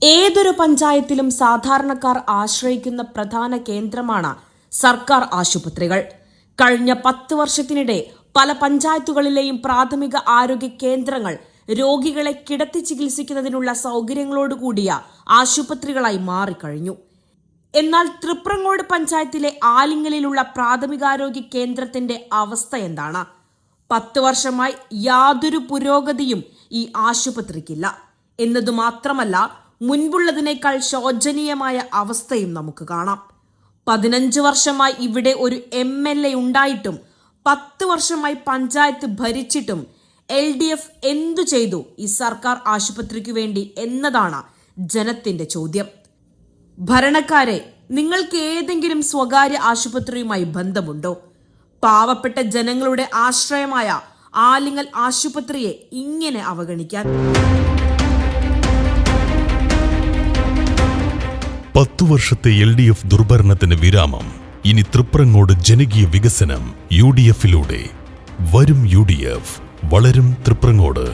ഏതൊരു പഞ്ചായത്തിലും സാധാരണക്കാർ ആശ്രയിക്കുന്ന പ്രധാന കേന്ദ്രമാണ് സർക്കാർ ആശുപത്രികൾ. കഴിഞ്ഞ 10 വർഷത്തിനിടെ പല പഞ്ചായത്തുകളിലെയും പ്രാഥമിക ആരോഗ്യ കേന്ദ്രങ്ങൾ രോഗികളെ കിടത്തി ചികിത്സിക്കുന്നതിനുള്ള സൗകര്യങ്ങളോടുകൂടിയ ആശുപത്രികളായി മാറിക്കഴിഞ്ഞു. എന്നാൽ തൃപ്രങ്ങോട് പഞ്ചായത്തിലെ ആലിങ്ങലിലുള്ള പ്രാഥമികാരോഗ്യ കേന്ദ്രത്തിന്റെ അവസ്ഥ എന്താണ്? 10 വർഷമായി യാതൊരു പുരോഗതിയും ഈ ആശുപത്രിക്കില്ല എന്നതു മാത്രമല്ല, മുൻപുള്ളതിനേക്കാൾ ശോചനീയമായ അവസ്ഥയും നമുക്ക് കാണാം. 15 വർഷമായി ഇവിടെ ഒരു MLA ഉണ്ടായിട്ടും 10 വർഷമായി പഞ്ചായത്ത് ഭരിച്ചിട്ടും LDF എന്തു ചെയ്തു ഈ സർക്കാർ ആശുപത്രിക്കു വേണ്ടി എന്നതാണ് ജനത്തിന്റെ ചോദ്യം. ഭരണക്കാരെ, നിങ്ങൾക്ക് ഏതെങ്കിലും സ്വകാര്യ ആശുപത്രിയുമായി ബന്ധമുണ്ടോ? പാവപ്പെട്ട ജനങ്ങളുടെ ആശ്രയമായ ആലിങ്ങൽ ആശുപത്രിയെ ഇങ്ങനെ അവഗണിക്കാൻ? 10 വർഷത്തെ LDF ദുർഭരണത്തിന് വിരാമം. ഇനി തൃപ്രങ്ങോട് ജനകീയ വികസനം UDF-ലൂടെ. വരും UDF, വളരും തൃപ്രങ്ങോട്.